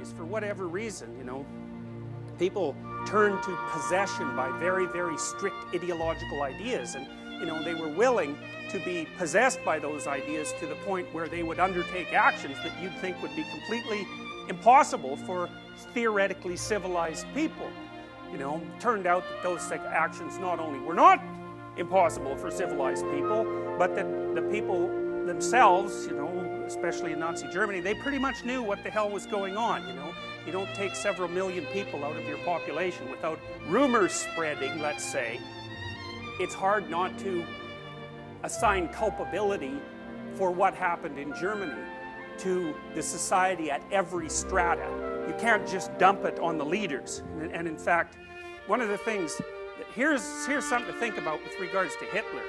nowadays, for whatever reason, people turn to possession by very, very strict ideological ideas, and they were willing to be possessed by those ideas to the point where they would undertake actions that you'd think would be completely impossible for theoretically civilized people. Turned out that those actions not only were not impossible for civilized people, but that the people themselves, especially in Nazi Germany, they pretty much knew what the hell was going on. You don't take several million people out of your population without rumors spreading, let's say. It's hard not to assign culpability for what happened in Germany to the society at every strata. You can't just dump it on the leaders. And in fact, one of the things, here's something to think about with regards to Hitler.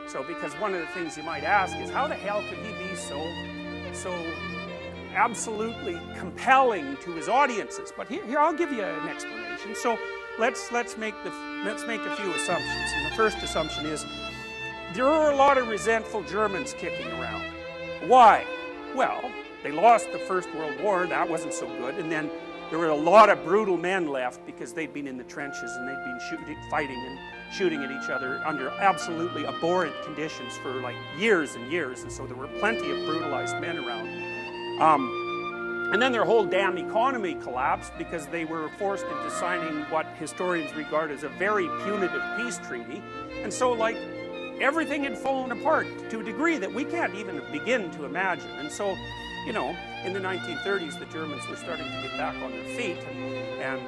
So, because one of the things you might ask is, how the hell could he be so absolutely compelling to his audiences? But here I'll give you an explanation. So let's make a few assumptions. And the first assumption is there are a lot of resentful Germans kicking around. Why? Well, they lost the First World War, that wasn't so good, and then there were a lot of brutal men left because they'd been in the trenches and they'd been fighting and shooting at each other under absolutely abhorrent conditions for like years and years, and so there were plenty of brutalized men around. And then their whole damn economy collapsed because they were forced into signing what historians regard as a very punitive peace treaty, and so like everything had fallen apart to a degree that we can't even begin to imagine. And so, in the 1930s, the Germans were starting to get back on their feet, and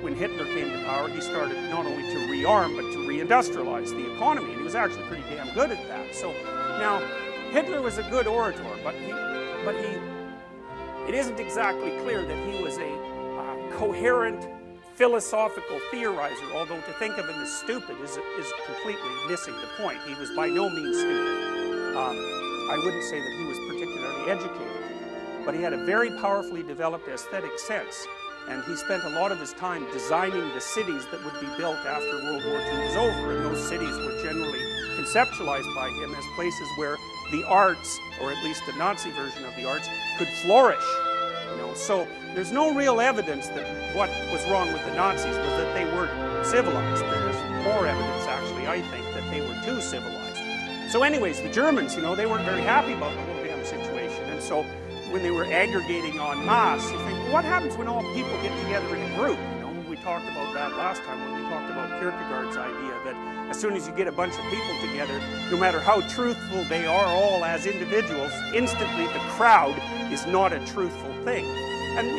when Hitler came to power, he started not only to rearm, but to reindustrialize the economy, and he was actually pretty damn good at that. So now, Hitler was a good orator, but it isn't exactly clear that he was a coherent, philosophical theorizer, although to think of him as stupid is completely missing the point. He was by no means stupid. I wouldn't say that he was particularly educated, but he had a very powerfully developed aesthetic sense, and he spent a lot of his time designing the cities that would be built after World War II was over, and those cities were generally conceptualized by him as places where the arts, or at least the Nazi version of the arts, could flourish. So there's no real evidence that what was wrong with the Nazis was that they weren't civilized. There's more evidence, actually, I think, that they were too civilized. So anyways, the Germans, they weren't very happy about the whole damn situation. And so when they were aggregating en masse, you think, well, what happens when all people get together in a group? We talked about that last time when we talked about Kierkegaard's idea that as soon as you get a bunch of people together, no matter how truthful they are all as individuals, instantly the crowd is not a truthful thing. And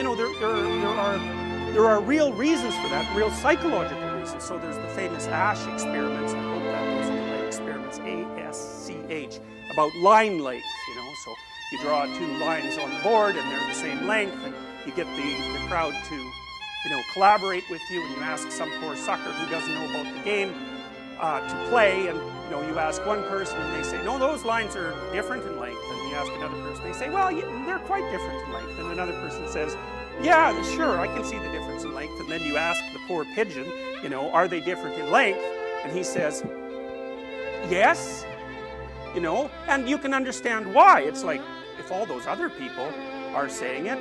there are real reasons for that, real psychological reasons. So there's the famous Asch experiments. I hope that those are the right experiments, A-S-C-H, about line length. So you draw two lines on the board and they're the same length, and you get the crowd to collaborate with you, and you ask some poor sucker who doesn't know about the game to play, and you ask one person and they say, no, those lines are different in length, and you ask another person, they say, well, they're quite different in length, and another person says, yeah, sure, I can see the difference in length, and then you ask the poor pigeon, are they different in length, and he says, yes, and you can understand why. It's like, if all those other people are saying it,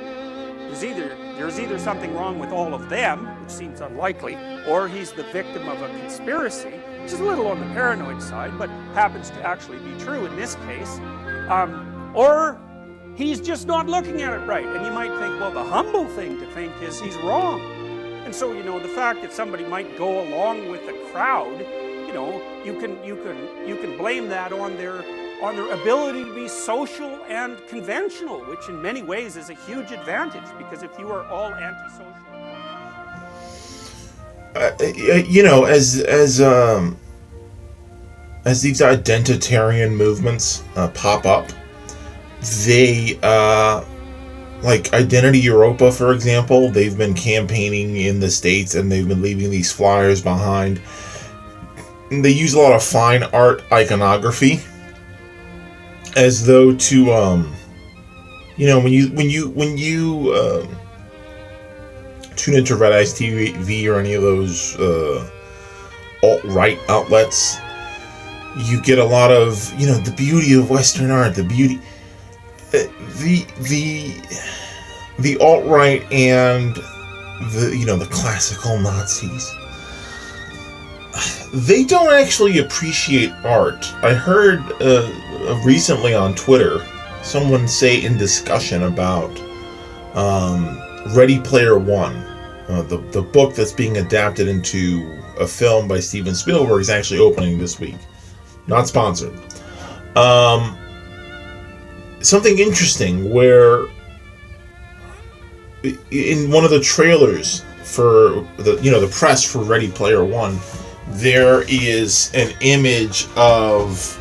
there's either something wrong with all of them, which seems unlikely, or he's the victim of a conspiracy, which is a little on the paranoid side, but happens to actually be true in this case, or he's just not looking at it right. And you might think, well, the humble thing to think is he's wrong. And so, the fact that somebody might go along with the crowd, you can blame that on their ability to be social and conventional, which in many ways is a huge advantage, because if you are all antisocial... as these identitarian movements pop up, they, like Identity Europa, for example, they've been campaigning in the States and they've been leaving these flyers behind. They use a lot of fine art iconography, as though to, when you tune into Red Eyes TV or any of those alt-right outlets, you get a lot of, the beauty of Western art, the beauty, the alt-right and the classical Nazis, they don't actually appreciate art. I heard recently on Twitter someone say in discussion about Ready Player One, the book that's being adapted into a film by Steven Spielberg, is actually opening this week. Not sponsored. Something interesting where in one of the trailers for the press for Ready Player One, there is an image of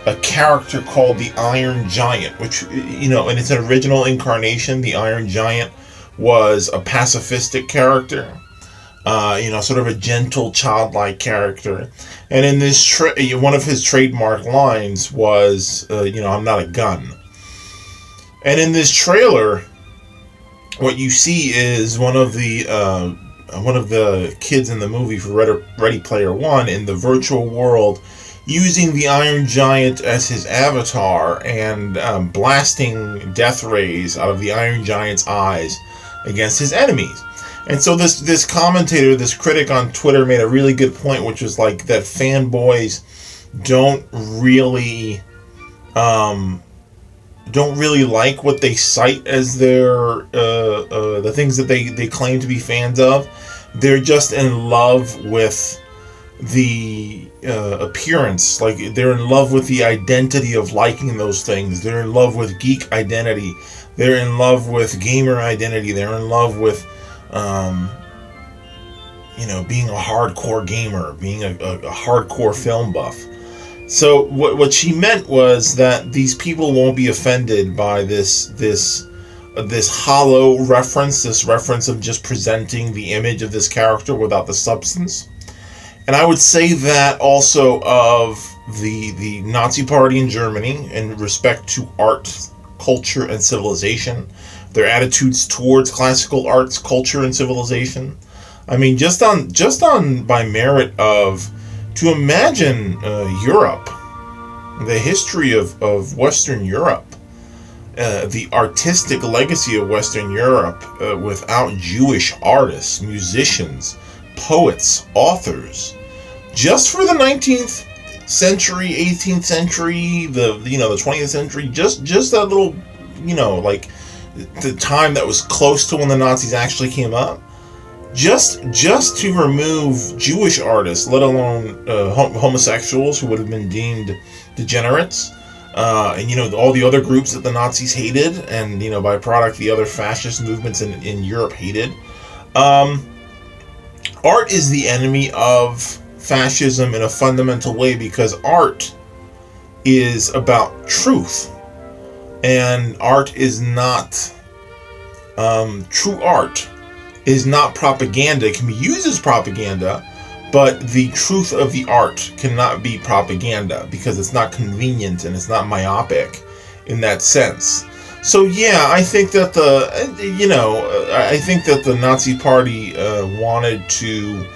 a character called the Iron Giant, which, in its original incarnation, the Iron Giant was a pacifistic character, sort of a gentle, childlike character. And in this, one of his trademark lines was, I'm not a gun. And in this trailer, what you see is one of the kids in the movie for Ready Player One in the virtual world using the Iron Giant as his avatar and blasting death rays out of the Iron Giant's eyes against his enemies. And so this commentator, this critic on Twitter, made a really good point, which was like that fanboys don't really like what they cite as their the things that they claim to be fans of. They're just in love with the appearance. Like, they're in love with the identity of liking those things. They're in love with geek identity. They're in love with gamer identity. They're in love with being a hardcore gamer, being a hardcore film buff. So what she meant was that these people won't be offended by this hollow reference, this reference of just presenting the image of this character without the substance. And I would say that also of the Nazi Party in Germany in respect to art, culture, and civilization, their attitudes towards classical arts, culture, and civilization. I mean, just on by merit of, to imagine Europe, the history of Western Europe, the artistic legacy of Western Europe without Jewish artists, musicians, poets, authors, just for the 19th century, 18th century, the 20th century, just that little, like the time that was close to when the Nazis actually came up. Just to remove Jewish artists, let alone homosexuals who would have been deemed degenerates, and all the other groups that the Nazis hated, and by product the other fascist movements in Europe hated. Art is the enemy of fascism in a fundamental way, because art is about truth, and art is not true art is not propaganda. It can be used as propaganda, but the truth of the art cannot be propaganda because it's not convenient and it's not myopic in that sense. So yeah, I think that the Nazi Party wanted to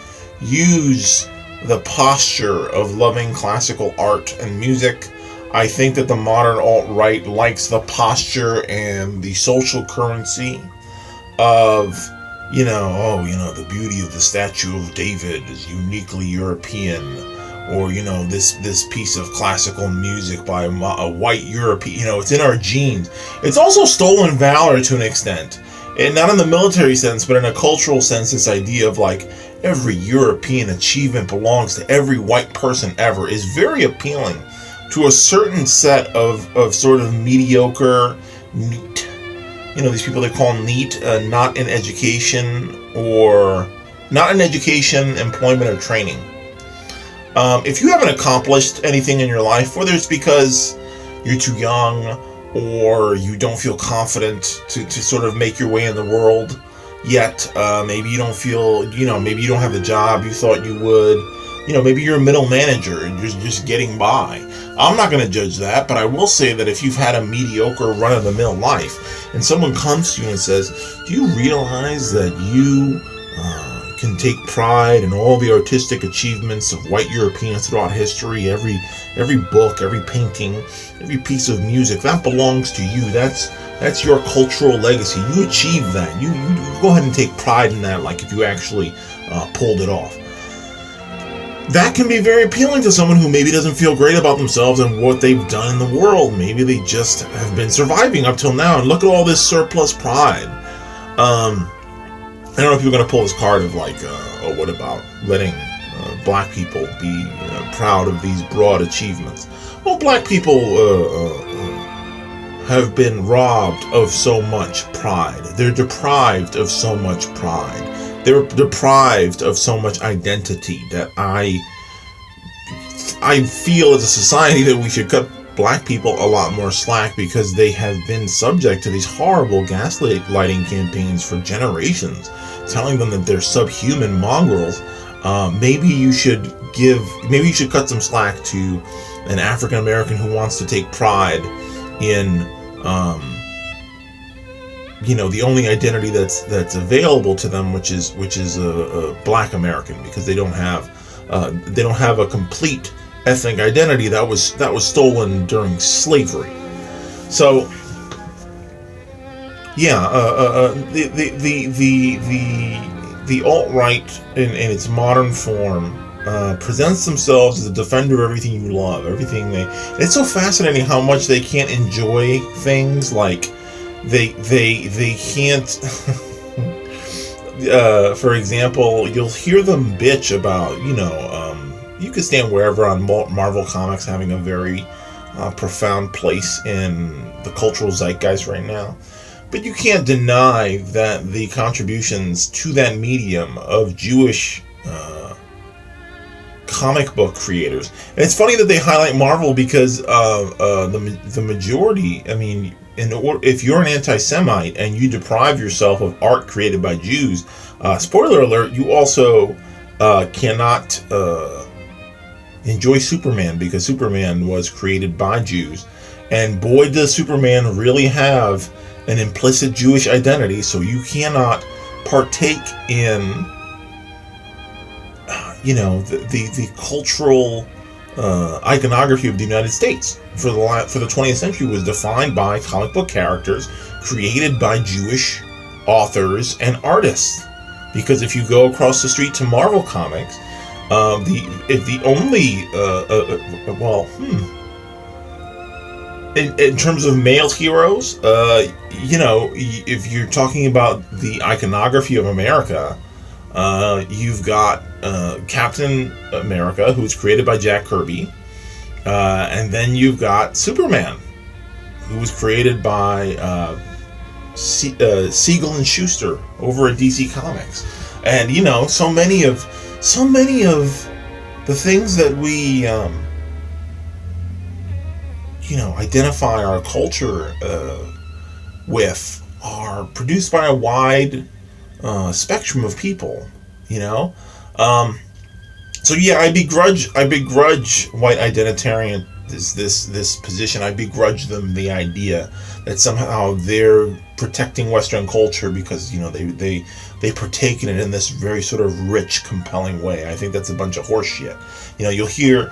use the posture of loving classical art and music. I think that the modern alt-right likes the posture and the social currency of the beauty of the statue of David is uniquely European, or this piece of classical music by a white European. It's in our genes. It's also stolen valor to an extent, and not in the military sense, but in a cultural sense. This idea of like every European achievement belongs to every white person ever is very appealing to a certain set of sort of mediocre, neat. These people they call neat, not in education, employment, or training. If you haven't accomplished anything in your life, whether it's because you're too young or you don't feel confident to sort of make your way in the world yet, maybe you don't feel, maybe you don't have the job you thought you would, maybe you're a middle manager and you're just getting by. I'm not going to judge that, but I will say that if you've had a mediocre run-of-the-mill life and someone comes to you and says, do you realize that you can take pride in all the artistic achievements of white Europeans throughout history. Every book, every painting, every piece of music, that belongs to you. That's your cultural legacy. You achieve that. You go ahead and take pride in that, like if you actually pulled it off. That can be very appealing to someone who maybe doesn't feel great about themselves and what they've done in the world. Maybe they just have been surviving up till now, and look at all this surplus pride. I don't know if you're going to pull this card of like, oh, what about letting black people be proud of these broad achievements? Well, black people have been robbed of so much pride. They're deprived of so much pride. They're deprived of so much identity that I feel as a society that we should cut black people a lot more slack, because they have been subject to these horrible gaslighting campaigns for generations, telling them that they're subhuman mongrels. Maybe you should cut some slack to an African American who wants to take pride in the only identity that's available to them, which is a Black American, because they don't have a complete ethnic identity that was stolen during slavery. So yeah, the alt-right in its modern form presents themselves as a defender of everything you love, it's so fascinating how much they can't enjoy things. Like they can't for example, you'll hear them bitch about, you could stand wherever on Marvel Comics having a very profound place in the cultural zeitgeist right now. But you can't deny that the contributions to that medium of Jewish comic book creators. And it's funny that they highlight Marvel, because the majority, if you're an anti-Semite and you deprive yourself of art created by Jews, spoiler alert, you also cannot enjoy Superman, because Superman was created by Jews. And boy, does Superman really have an implicit Jewish identity, so you cannot partake in the cultural iconography of the United States for the 20th century was defined by comic book characters created by Jewish authors and artists. Because if you go across the street to Marvel Comics, in terms of male heroes, if you're talking about the iconography of America, you've got Captain America, who's created by Jack Kirby, and then you've got Superman, who was created by Siegel and Schuster over at DC Comics. And so many of the things that we identify our culture with are produced by a wide spectrum of people. So yeah, I begrudge white identitarian this position. I begrudge them the idea that somehow they're protecting Western culture because they partake in it in this very sort of rich, compelling way. I think that's a bunch of horse shit. You'll hear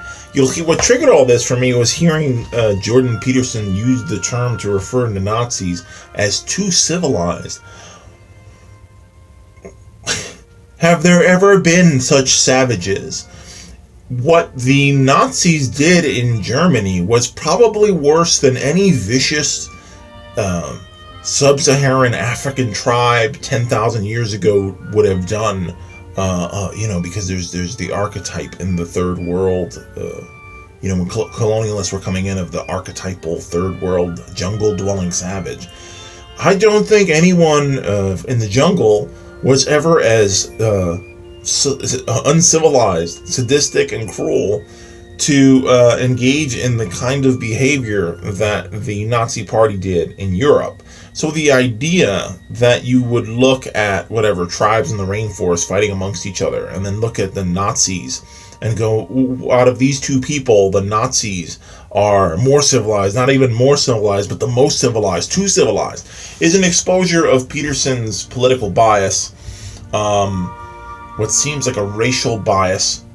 what triggered all this for me was hearing Jordan Peterson use the term to refer to Nazis as too civilized. Have there ever been such savages? What the Nazis did in Germany was probably worse than any vicious sub-Saharan African tribe 10,000 years ago would have done, because there's the archetype in the third world, when colonialists were coming in of the archetypal third world jungle-dwelling savage. I don't think anyone in the jungle was ever as uncivilized, sadistic, and cruel to engage in the kind of behavior that the Nazi Party did in Europe. So the idea that you would look at whatever tribes in the rainforest fighting amongst each other and then look at the Nazis and go, out of these two people, the Nazis are more civilized, not even more civilized, but the most civilized, too civilized, is an exposure of Peterson's political bias, what seems like a racial bias,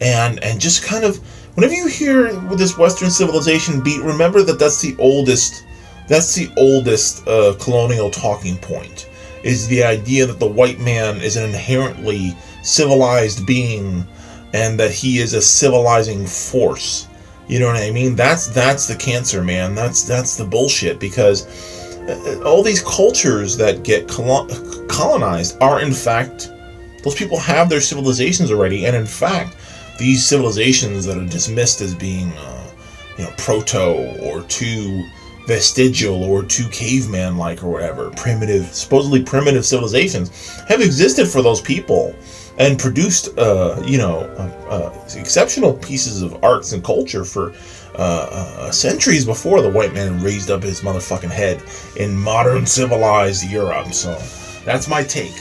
and just kind of, whenever you hear with this Western civilization beat, remember that that's the oldest colonial talking point, is the idea that the white man is an inherently civilized being, and that he is a civilizing force. You know what I mean? That's the cancer, man. That's the bullshit, because all these cultures that get colonized are, in fact, those people have their civilizations already, and in fact, these civilizations that are dismissed as being, proto or too vestigial or too caveman-like or whatever, supposedly primitive civilizations, have existed for those people and produced, exceptional pieces of arts and culture for centuries before the white man raised up his motherfucking head in modern civilized Europe. So that's my take.